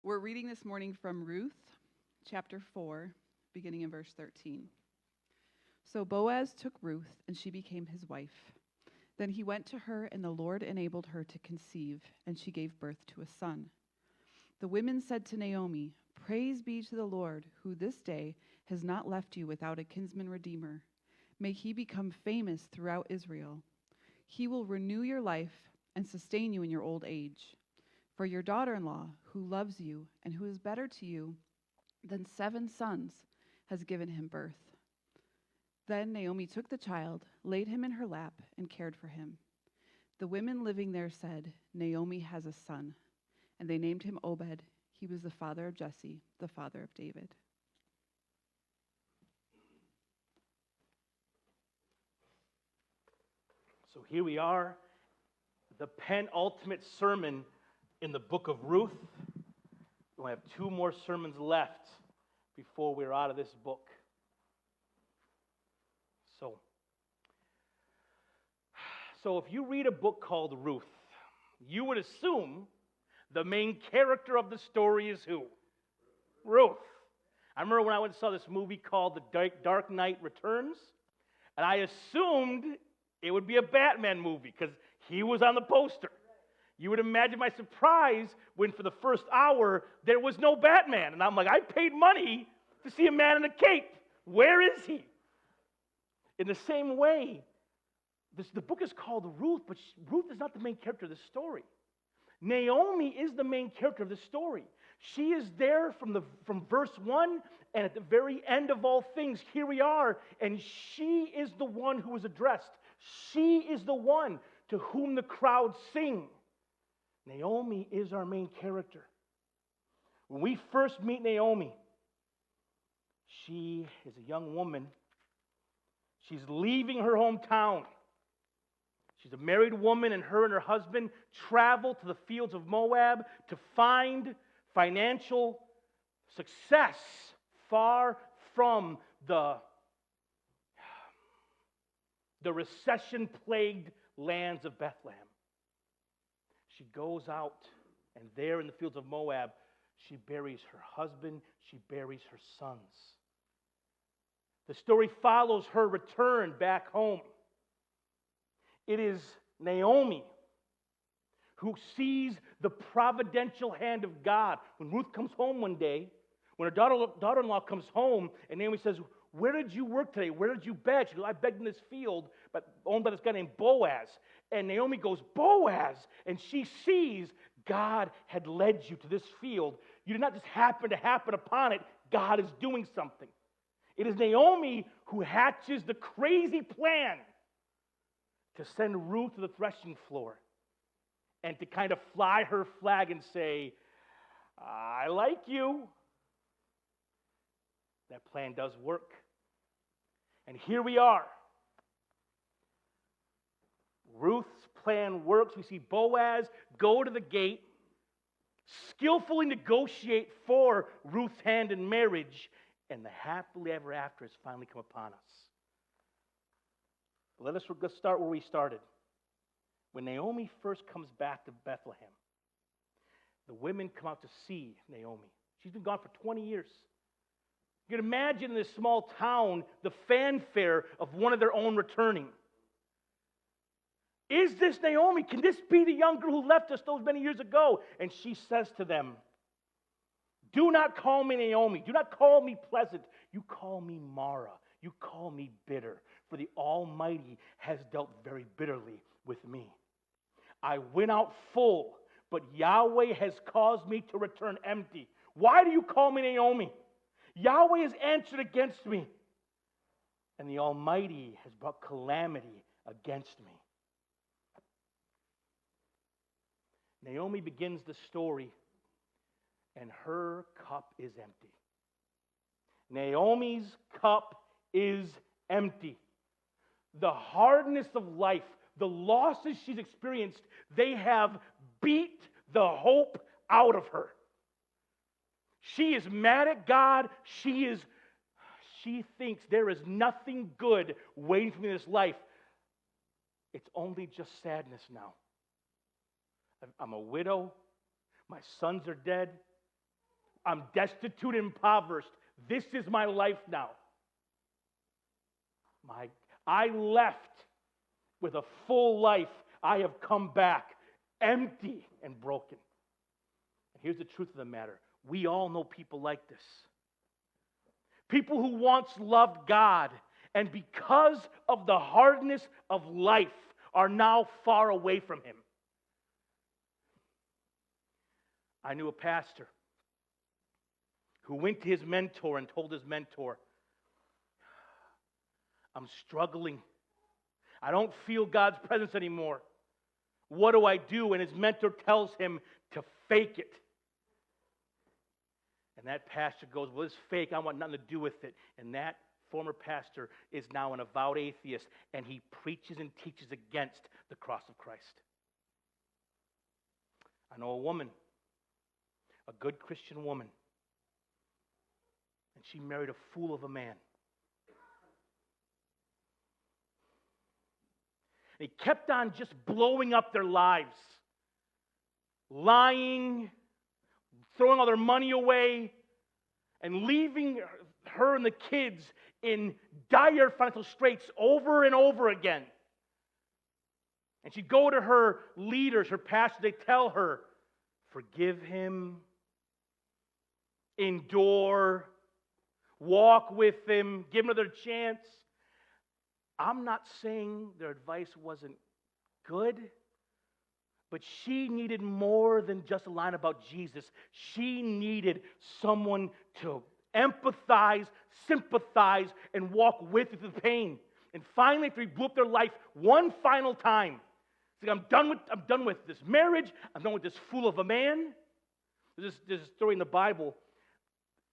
We're reading this morning from Ruth, chapter 4, beginning in verse 13. So Boaz took Ruth, and she became his wife. Then he went to her, and the Lord enabled her to conceive, and she gave birth to a son. The women said to Naomi, "Praise be to the Lord, who this day has not left you without a kinsman redeemer. May he become famous throughout Israel. He will renew your life and sustain you in your old age. For your daughter-in-law, who loves you and who is better to you than 7 sons, has given him birth." Then Naomi took the child, laid him in her lap, and cared for him. The women living there said, "Naomi has a son." And they named him Obed. He was the father of Jesse, the father of David. So here we are, the penultimate sermon in the book of Ruth. We only have 2 more sermons left before we're out of this book. So if you read a book called Ruth, you would assume the main character of the story is who? Ruth. I remember when I went and saw this movie called The Dark Knight Returns, and I assumed it would be a Batman movie because he was on the poster. You would imagine my surprise when for the first hour there was no Batman. And I'm like, I paid money to see a man in a cape. Where is he? In the same way, the book is called Ruth, but Ruth is not the main character of the story. Naomi is the main character of the story. She is there from verse 1, and at the very end of all things, here we are, and she is the one who is addressed. She is the one to whom the crowds sing. Naomi is our main character. When we first meet Naomi, she is a young woman. She's leaving her hometown. She's a married woman, and her husband travel to the fields of Moab to find financial success far from the recession-plagued lands of Bethlehem. She goes out, and there in the fields of Moab, she buries her husband, she buries her sons. The story follows her return back home. It is Naomi who sees the providential hand of God. When Ruth comes home one day, when her daughter-in-law comes home, and Naomi says, "Where did you work today? Where did you beg?" She goes, "I begged in this field, but owned by this guy named Boaz." And Naomi goes, "Boaz!" And she sees God had led you to this field. You did not just happen upon it. God is doing something. It is Naomi who hatches the crazy plan to send Ruth to the threshing floor and to kind of fly her flag and say, "I like you." That plan does work. And here we are. Ruth's plan works. We see Boaz go to the gate, skillfully negotiate for Ruth's hand in marriage, and the happily ever after has finally come upon us. Let's start where we started. When Naomi first comes back to Bethlehem, the women come out to see Naomi. She's been gone for 20 years. You can imagine in this small town the fanfare of one of their own returning. Is this Naomi? Can this be the young girl who left us those many years ago? And she says to them, "Do not call me Naomi. Do not call me pleasant. You call me Mara. You call me bitter. For the Almighty has dealt very bitterly with me. I went out full, but Yahweh has caused me to return empty. Why do you call me Naomi? Yahweh has answered against me, and the Almighty has brought calamity against me." Naomi begins the story, and her cup is empty. Naomi's cup is empty. The hardness of life, the losses she's experienced, they have beat the hope out of her. She is mad at God. She thinks there is nothing good waiting for me in this life. It's only just sadness now. I'm a widow. My sons are dead. I'm destitute and impoverished. This is my life now. I left with a full life. I have come back empty and broken. And here's the truth of the matter. We all know people like this. People who once loved God, and because of the hardness of life, are now far away from Him. I knew a pastor who went to his mentor and told his mentor, I'm struggling. I don't feel God's presence anymore. What do I do? And his mentor tells him to fake it. And that pastor goes, well, it's fake. I want nothing to do with it. And that former pastor is now an avowed atheist, and he preaches and teaches against the cross of Christ. I know a woman, a good Christian woman, and she married a fool of a man. And he kept on just blowing up their lives, lying, throwing all their money away, and leaving her and the kids in dire financial straits over and over again. And she'd go to her leaders, her pastors, they tell her, forgive him, endure, walk with him, give him another chance. I'm not saying their advice wasn't good, but she needed more than just a line about Jesus. She needed someone to empathize, sympathize, and walk with the pain. And finally, after he blew up their life one final time, he's like, I'm done with this marriage. I'm done with this fool of a man. There's a story in the Bible.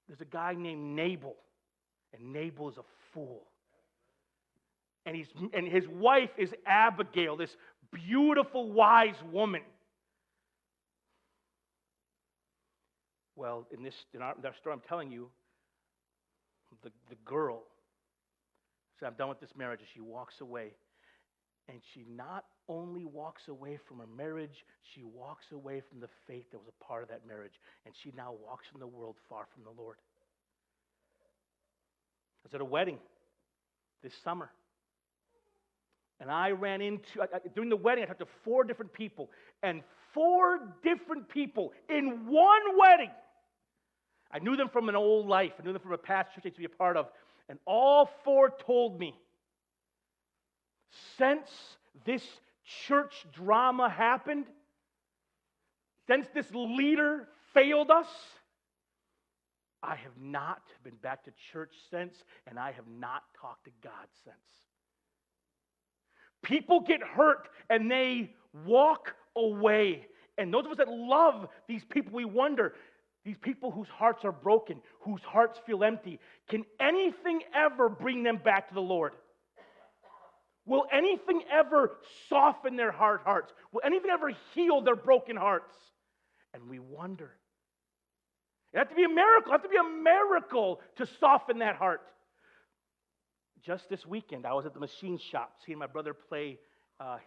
There's a guy named Nabal, and Nabal is a fool. And his wife is Abigail, this beautiful, wise woman. Well, in that story I'm telling you, the girl said, I'm done with this marriage, and she walks away. And she not only walks away from her marriage, she walks away from the faith that was a part of that marriage. And she now walks in the world far from the Lord. I was at a wedding this summer. And I ran during the wedding, I talked to 4 different people. And 4 different people in one wedding. I knew them from an old life. I knew them from a past church I used to be a part of. And all 4 told me, since this church drama happened, since this leader failed us, I have not been back to church since, and I have not talked to God since. People get hurt and they walk away. And those of us that love these people, we wonder, these people whose hearts are broken, whose hearts feel empty, can anything ever bring them back to the Lord? Will anything ever soften their hard hearts? Will anything ever heal their broken hearts? And we wonder. It has to be a miracle. It has to be a miracle to soften that heart. Just this weekend, I was at the machine shop seeing my brother play.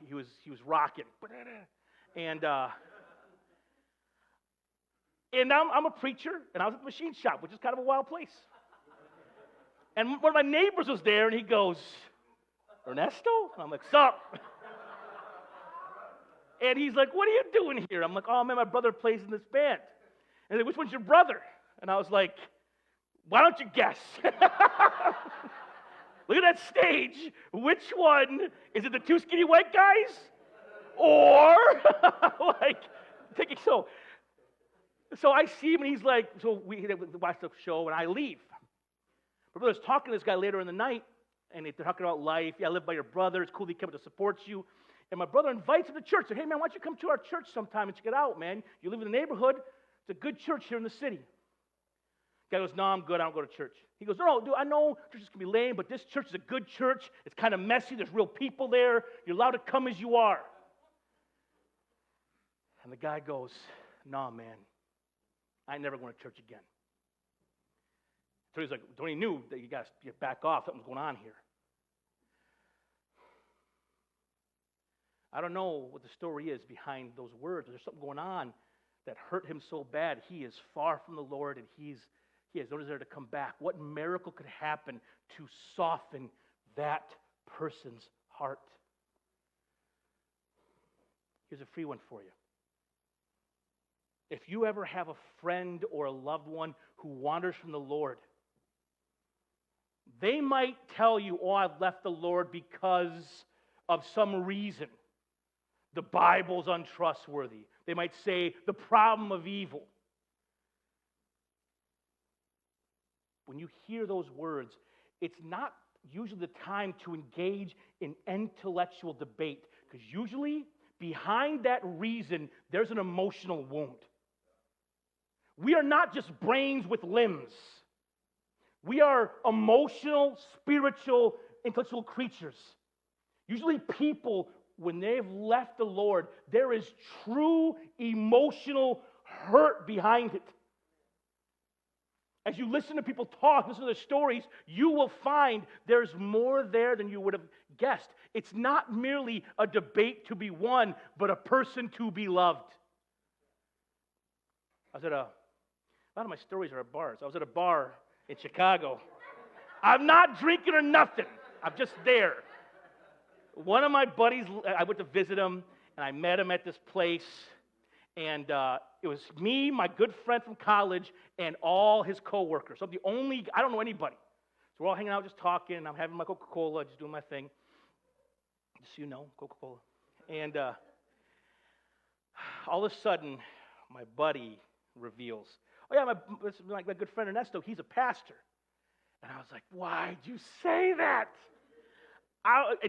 He was rocking, and I'm a preacher, and I was at the machine shop, which is kind of a wild place. And one of my neighbors was there, and he goes, Ernesto? And I'm like, sup? And he's like, what are you doing here? I'm like, oh man, my brother plays in this band. And he's like, which one's your brother? And I was like, why don't you guess? Look at that stage. Which one? Is it the 2 skinny white guys? Or, so I see him and he's like, so we watch the show and I leave. My brother's talking to this guy later in the night and they're talking about life. Yeah, I live by your brother. It's cool that he came to support you. And my brother invites him to church. Said, hey man, why don't you come to our church sometime and check it out, man? You live in the neighborhood. It's a good church here in the city. Guy goes, no, I'm good. I don't go to church. He goes, no, dude, I know churches can be lame, but this church is a good church. It's kind of messy. There's real people there. You're allowed to come as you are. And the guy goes, no, man, I ain't never going to church again. So he's like, Tony knew that you got to back off. Something's going on here. I don't know what the story is behind those words. There's something going on. that hurt him so bad, he is far from the Lord and he has no desire to come back. What miracle could happen to soften that person's heart? Here's a free one for you. If you ever have a friend or a loved one who wanders from the Lord, they might tell you, oh, I've left the Lord because of some reason. The Bible's untrustworthy. They might say the problem of evil. When you hear those words, it's not usually the time to engage in intellectual debate, because usually behind that reason, there's an emotional wound. We are not just brains with limbs. We are emotional, spiritual, intellectual creatures. Usually people, when they've left the Lord, there is true emotional hurt behind it. As you listen to people talk, listen to their stories, you will find there's more there than you would have guessed. It's not merely a debate to be won, but a person to be loved. A lot of my stories are at bars. I was at a bar in Chicago. I'm not drinking or nothing. I'm just there. One of my buddies, I went to visit him, and I met him at this place. And it was me, my good friend from college, and all his coworkers. So I don't know anybody. So we're all hanging out, just talking. I'm having my Coca-Cola, just doing my thing. Just so you know, Coca-Cola. And all of a sudden, my buddy reveals, oh yeah, my good friend Ernesto, he's a pastor. And I was like, why'd you say that?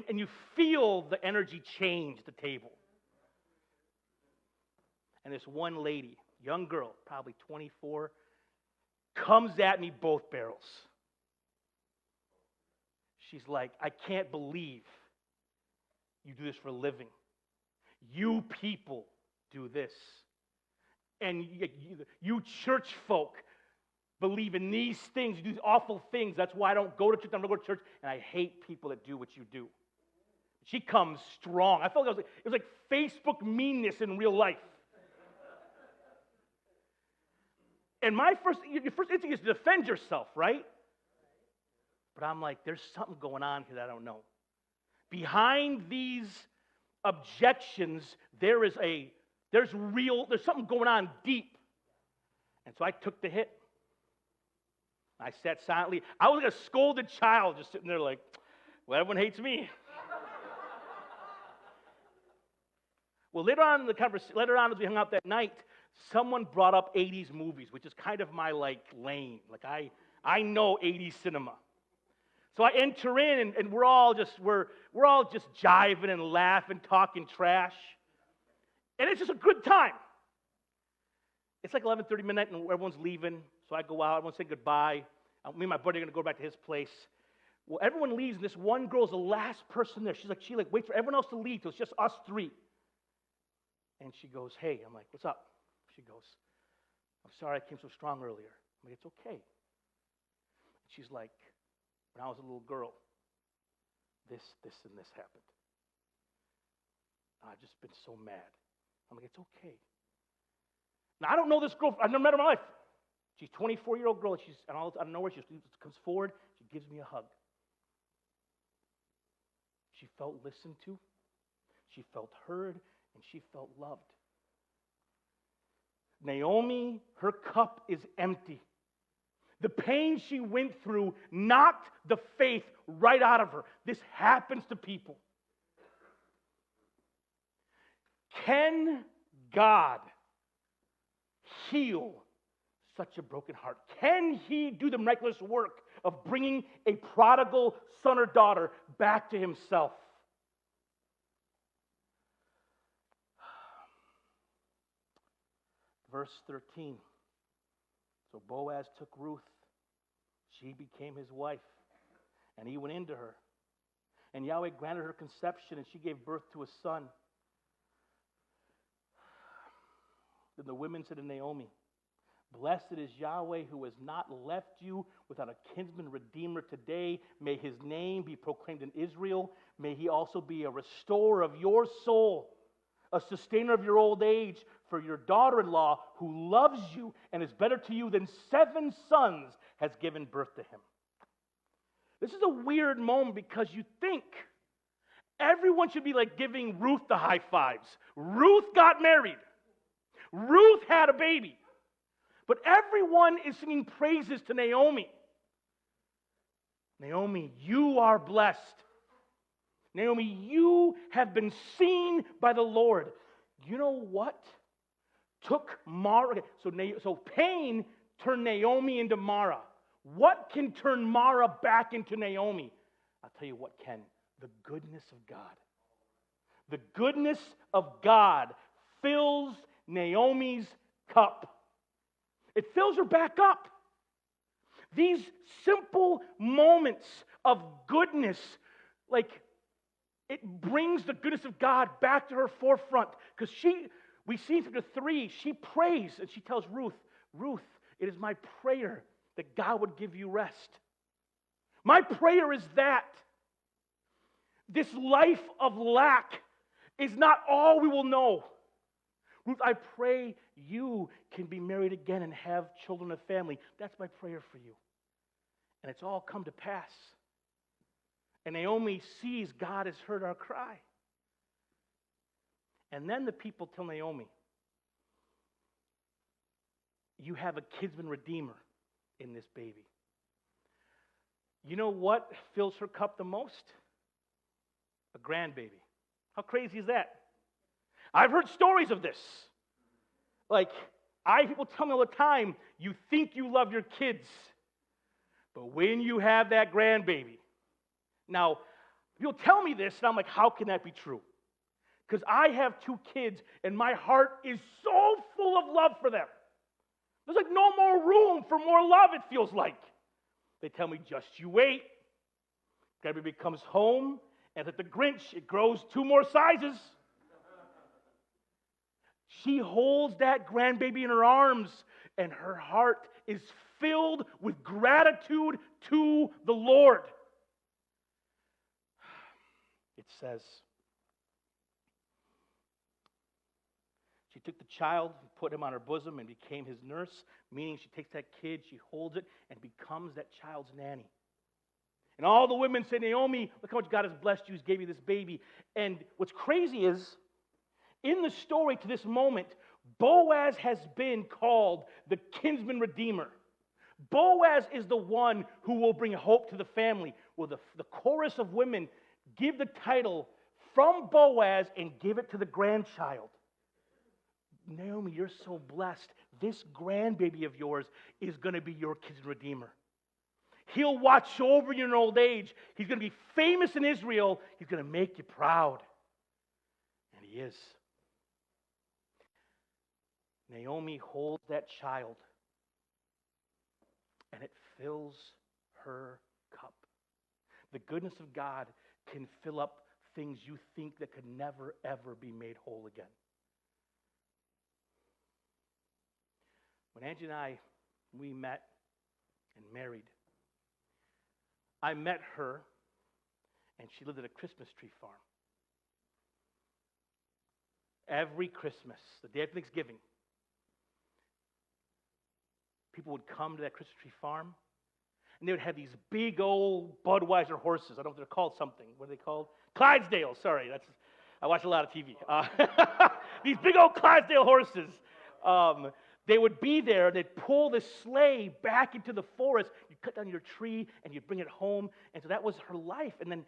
And you feel the energy change at the table. And this one lady, young girl, probably 24, comes at me both barrels. She's like, I can't believe you do this for a living. You people do this. And you church folk believe in these things, you do these awful things. That's why I don't go to church, I don't go to church, and I hate people that do what you do. She comes strong. I felt like it was like Facebook meanness in real life. And your first instinct is to defend yourself, right? But I'm like, there's something going on here that I don't know. Behind these objections, there's something going on deep. And so I took the hit. I sat silently. I was like a scolded child, just sitting there like, well, everyone hates me. Well, later on as we hung out that night, someone brought up 80s movies, which is kind of my lane. I know 80s cinema. So I enter in, and we're all just jiving and laughing, talking trash. And it's just a good time. It's like 11:30 midnight, and everyone's leaving. So I go out, everyone say goodbye. Me and my buddy are going to go back to his place. Well, everyone leaves, and this one girl's the last person there. She waits for everyone else to leave, so it's just us three. And she goes, hey. I'm like, what's up? She goes, I'm sorry I came so strong earlier. I'm like, it's okay. She's like, when I was a little girl, this, and this happened. I've just been so mad. I'm like, it's okay. Now, I don't know this girl. I've never met her in my life. She's a 24-year-old girl. I don't know where she comes forward. She gives me a hug. She felt listened to. She felt heard. And she felt loved. Naomi, her cup is empty. The pain she went through knocked the faith right out of her. This happens to people. Can God heal such a broken heart? Can He do the miraculous work of bringing a prodigal son or daughter back to Himself? Verse 13. So Boaz took Ruth. She became his wife. And he went into her. And Yahweh granted her conception, and she gave birth to a son. Then the women said to Naomi, blessed is Yahweh who has not left you without a kinsman redeemer today. May his name be proclaimed in Israel. May he also be a restorer of your soul. a sustainer of your old age for your daughter-in-law who loves you and is better to you than 7 sons has given birth to him. This is a weird moment because you think everyone should be like giving Ruth the high fives. Ruth got married. Ruth had a baby. But everyone is singing praises to Naomi. Naomi, you are blessed. Naomi, you have been seen by the Lord. You know what? Took Mara. So pain turned Naomi into Mara. What can turn Mara back into Naomi? I'll tell you what can. The goodness of God. The goodness of God fills Naomi's cup. It fills her back up. These simple moments of goodness, like it brings the goodness of God back to her forefront. Because we see in chapter 3, she prays and she tells Ruth, Ruth, it is my prayer that God would give you rest. My prayer is that this life of lack is not all we will know. Ruth, I pray you can be married again and have children and family. That's my prayer for you. And it's all come to pass. And Naomi sees God has heard our cry. And then the people tell Naomi, you have a kinsman redeemer in this baby. You know what fills her cup the most? A grandbaby. How crazy is that? I've heard stories of this. Like, people tell me all the time, you think you love your kids, but when you have that grandbaby. Now, people tell me this, and I'm like, how can that be true? Because I have 2 kids, and my heart is so full of love for them. There's like no more room for more love, it feels like. They tell me, just you wait. Grandbaby comes home, and like the Grinch, it grows 2 more sizes. She holds that grandbaby in her arms, and her heart is filled with gratitude to the Lord. It says, she took the child, put him on her bosom, and became his nurse, meaning she takes that kid, she holds it, and becomes that child's nanny. And all the women say, Naomi, look how much God has blessed you, He's gave you this baby. And what's crazy is, in the story to this moment, Boaz has been called the kinsman redeemer. Boaz is the one who will bring hope to the family. Well, the chorus of women give the title from Boaz and give it to the grandchild. Naomi, you're so blessed. This grandbaby of yours is going to be your kinsman redeemer. He'll watch over you in old age. He's going to be famous in Israel. He's going to make you proud. And he is. Naomi holds that child, and it fills her cup. The goodness of God can fill up things you think that could never, ever be made whole again. When Angie and I, we met and married, I met her, and she lived at a Christmas tree farm. Every Christmas, the day of Thanksgiving, people would come to that Christmas tree farm, and they would have these big old Budweiser horses. I don't know if they're called something. What are they called? Clydesdale, sorry. I watch a lot of TV. These big old Clydesdale horses. They would be there, and they'd pull the sleigh back into the forest. You'd cut down your tree, and you'd bring it home. And so that was her life. And then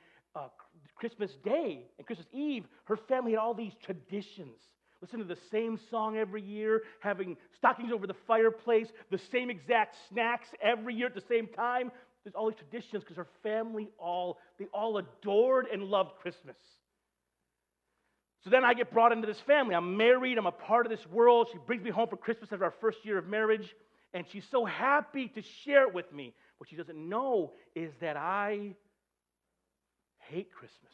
Christmas Day and Christmas Eve, her family had all these traditions. Listen to the same song every year, having stockings over the fireplace, the same exact snacks every year at the same time. There's all these traditions because her family they all adored and loved Christmas. So then I get brought into this family. I'm married. I'm a part of this world. She brings me home for Christmas after our first year of marriage, and she's so happy to share it with me. What she doesn't know is that I hate Christmas.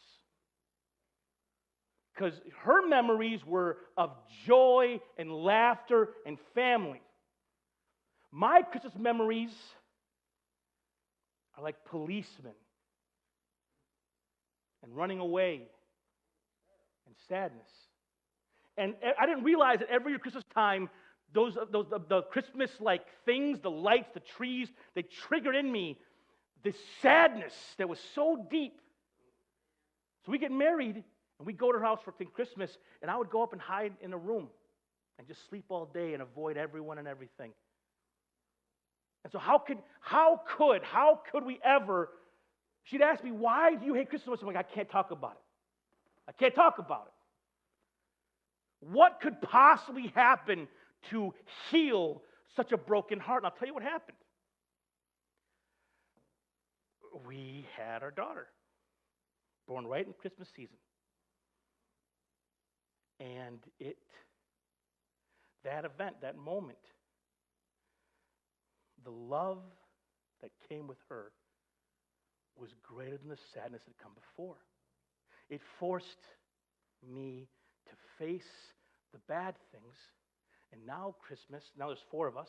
Because her memories were of joy and laughter and family. My Christmas memories are like policemen and running away and sadness. And I didn't realize that every year Christmas time, the Christmas-like things, the lights, the trees, they triggered in me this sadness that was so deep. So we get married, and we go to her house for Christmas, and I would go up and hide in a room and just sleep all day and avoid everyone and everything. And so how could we ever, she'd ask me, why do you hate Christmas? I'm like, I can't talk about it. I can't talk about it. What could possibly happen to heal such a broken heart? And I'll tell you what happened. We had our daughter, born right in Christmas season. And that event, that moment, the love that came with her was greater than the sadness that had come before. It forced me to face the bad things. And now Christmas, now there's 4 of us,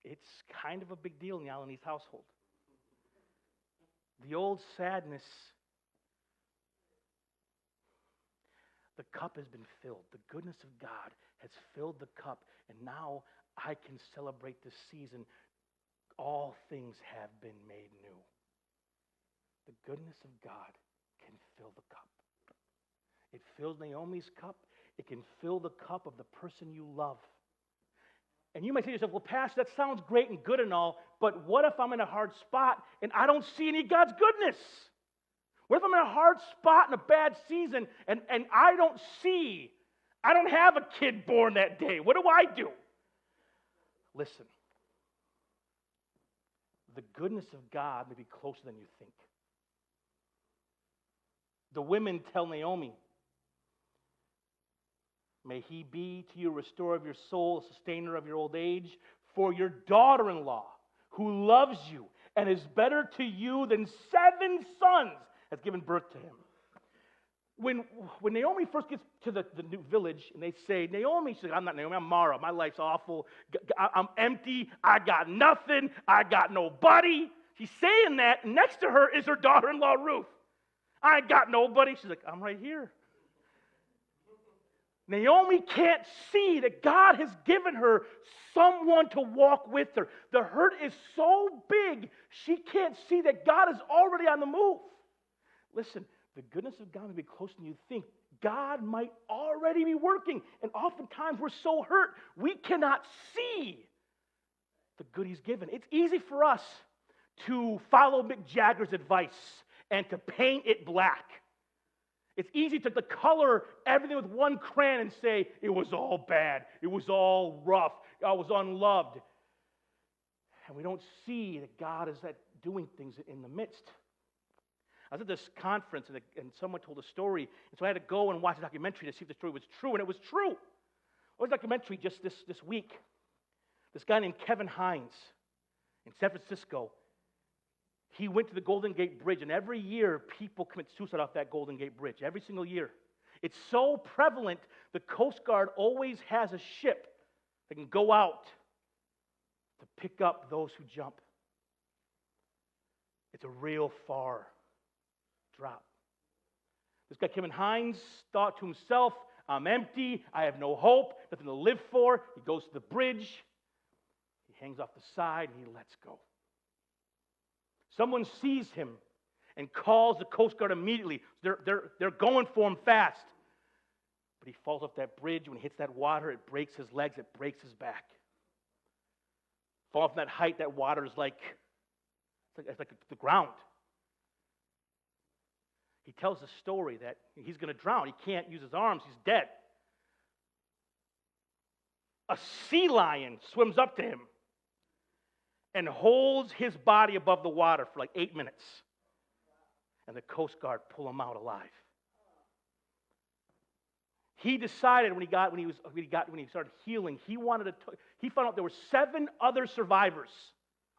it's kind of a big deal in the Alaniz household. The old sadness, the cup has been filled. The goodness of God has filled the cup, and now I can celebrate this season. All things have been made new. The goodness of God can fill the cup. It fills Naomi's cup. It can fill the cup of the person you love. And you might say to yourself, well, Pastor, that sounds great and good and all, but what if I'm in a hard spot and I don't see any of God's goodness? What if I'm in a hard spot in a bad season and I don't have a kid born that day? What do I do? Listen, the goodness of God may be closer than you think. The women tell Naomi, may he be to you a restorer of your soul, a sustainer of your old age, for your daughter-in-law, who loves you and is better to you than 7 sons, has given birth to him. When Naomi first gets to the new village, and they say, Naomi, she's like, I'm not Naomi, I'm Mara. My life's awful. I'm empty. I got nothing. I got nobody. She's saying that, and next to her is her daughter-in-law, Ruth. I ain't got nobody. She's like, I'm right here. Naomi can't see that God has given her someone to walk with her. The hurt is so big, she can't see that God is already on the move. Listen, the goodness of God may be closer than you think. God might already be working. And oftentimes we're so hurt, we cannot see the good he's given. It's easy for us to follow Mick Jagger's advice and to paint it black. It's easy to color everything with one crayon and say, it was all bad, it was all rough, I was unloved. And we don't see that God is doing things in the midst. I was at this conference, and someone told a story, and so I had to go and watch a documentary to see if the story was true, and it was true. I watched a documentary just this week. This guy named Kevin Hines in San Francisco, he went to the Golden Gate Bridge, and every year people commit suicide off that Golden Gate Bridge, every single year. It's so prevalent, the Coast Guard always has a ship that can go out to pick up those who jump. It's a real far drop. This guy, Kevin Hines, thought to himself, I'm empty, I have no hope, nothing to live for. He goes to the bridge, he hangs off the side, and he lets go. Someone sees him and calls the Coast Guard immediately. They're going for him fast. But he falls off that bridge. When he hits that water, it breaks his legs, it breaks his back. Falling from that height, that water is like the ground. He tells the story that he's going to drown. He can't use his arms. He's dead. A sea lion swims up to him and holds his body above the water for like 8 minutes. And the Coast Guard pull him out alive. He decided when he started healing, he found out there were 7 other survivors.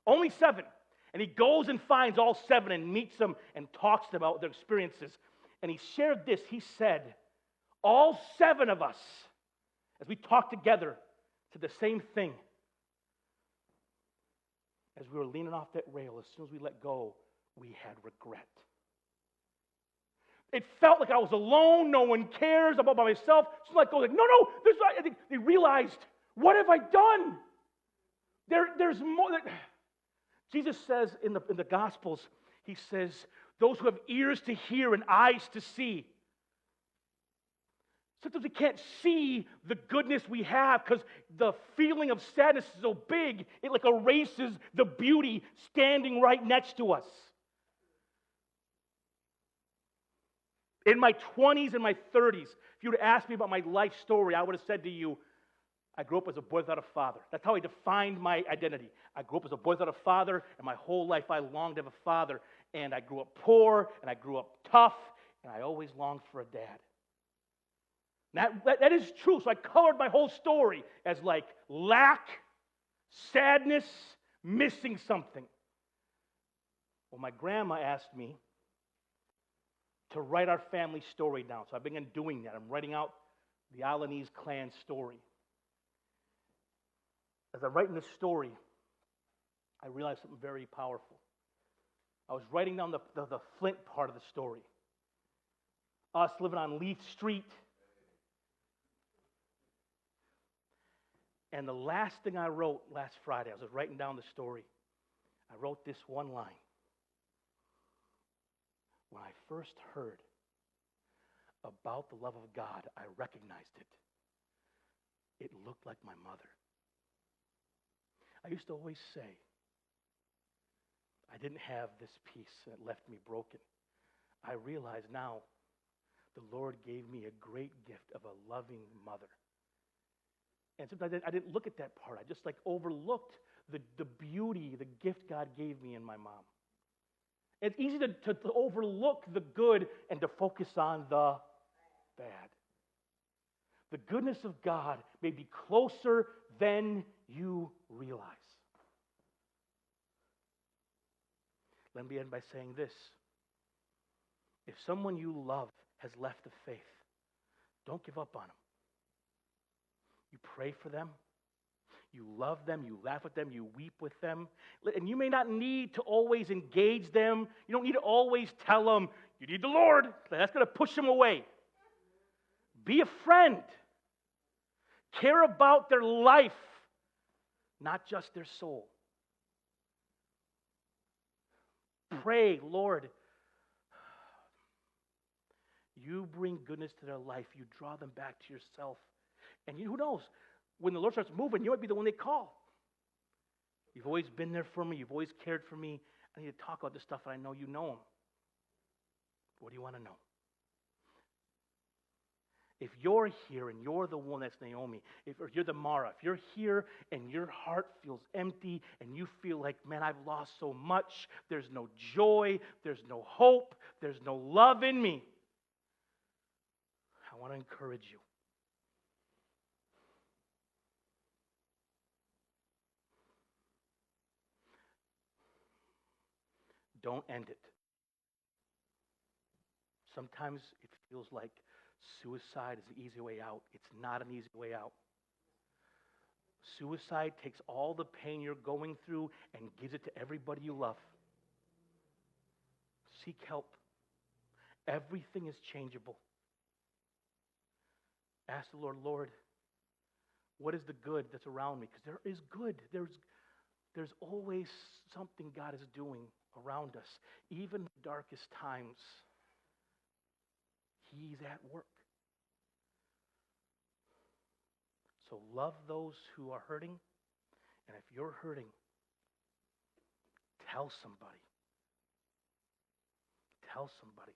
Only 7. And he goes and finds all 7 and meets them and talks to them about their experiences. And he shared this. He said, all 7 of us, as we talked together, said the same thing. As we were leaning off that rail, as soon as we let go, we had regret. It felt like I was alone. No one cares about myself. It's like, no, there's not. I think they realized, what have I done? There's more. Jesus says in the Gospels, he says, those who have ears to hear and eyes to see. Sometimes we can't see the goodness we have because the feeling of sadness is so big, it like erases the beauty standing right next to us. In my 20s and my 30s, if you would have asked me about my life story, I would have said to you, I grew up as a boy without a father. That's how I defined my identity. I grew up as a boy without a father, and my whole life I longed to have a father. And I grew up poor, and I grew up tough, and I always longed for a dad. That is true. So I colored my whole story as like lack, sadness, missing something. Well, my grandma asked me to write our family story down. So I began doing that. I'm writing out the Alanese clan story. As I'm writing this story, I realized something very powerful. I was writing down the Flint part of the story. Us living on Leith Street. And the last thing I wrote last Friday, I was writing down the story. I wrote this one line. When I first heard about the love of God, I recognized it. It looked like my mother. I used to always say, I didn't have this peace and it left me broken. I realize now the Lord gave me a great gift of a loving mother. And sometimes I didn't look at that part. I just like overlooked the beauty, the gift God gave me in my mom. It's easy to overlook the good and to focus on the bad. The goodness of God may be closer than you realize. Let me end by saying this. If someone you love has left the faith, don't give up on them. You pray for them. You love them. You laugh with them. You weep with them. And you may not need to always engage them. You don't need to always tell them, you need the Lord. That's going to push them away. Be a friend. Care about their life, not just their soul. Pray, Lord, you bring goodness to their life. You draw them back to yourself. And who knows? When the Lord starts moving, you might be the one they call. You've always been there for me. You've always cared for me. I need to talk about this stuff, and I know you know them. What do you want to know? If you're here and you're the one that's Naomi, or you're the Mara, if you're here and your heart feels empty and you feel like, man, I've lost so much, there's no joy, there's no hope, there's no love in me, I want to encourage you. Don't end it. Sometimes it feels like suicide is an easy way out. It's not an easy way out. Suicide takes all the pain you're going through and gives it to everybody you love. Seek help. Everything is changeable. Ask the Lord, Lord, what is the good that's around me? Because there is good. There's always something God is doing around us. Even in the darkest times, He's at work. So love those who are hurting. And if you're hurting, tell somebody. Tell somebody.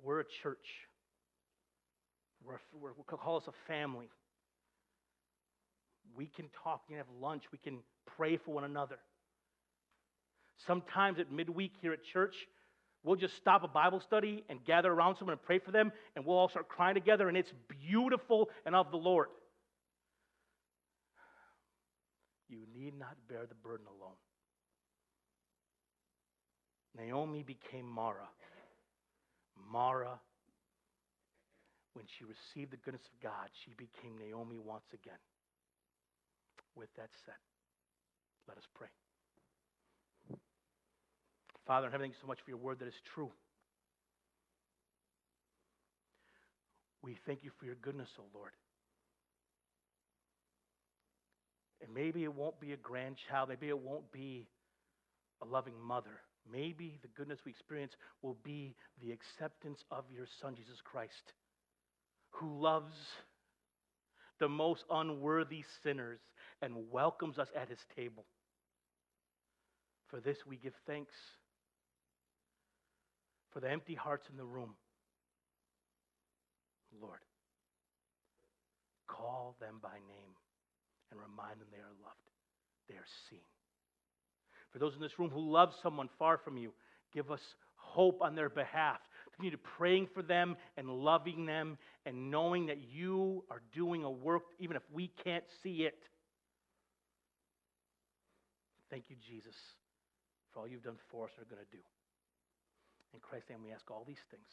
We're a church. We call us a family. We can talk, we can have lunch, we can pray for one another. Sometimes at midweek here at church, we'll just stop a Bible study and gather around someone and pray for them, and we'll all start crying together, and it's beautiful and of the Lord. You need not bear the burden alone. Naomi became Mara. Mara, when she received the goodness of God, she became Naomi once again. With that said, let us pray. Father in heaven, thank you so much for your word that is true. We thank you for your goodness, O Lord. And maybe it won't be a grandchild. Maybe it won't be a loving mother. Maybe the goodness we experience will be the acceptance of your Son, Jesus Christ, who loves the most unworthy sinners and welcomes us at his table. For this we give thanks. For the empty hearts in the room, Lord, call them by name and remind them they are loved. They are seen. For those in this room who love someone far from you, give us hope on their behalf. Continue praying for them and loving them and knowing that you are doing a work even if we can't see it. Thank you, Jesus, for all you've done for us and are going to do. In Christ's name we ask all these things.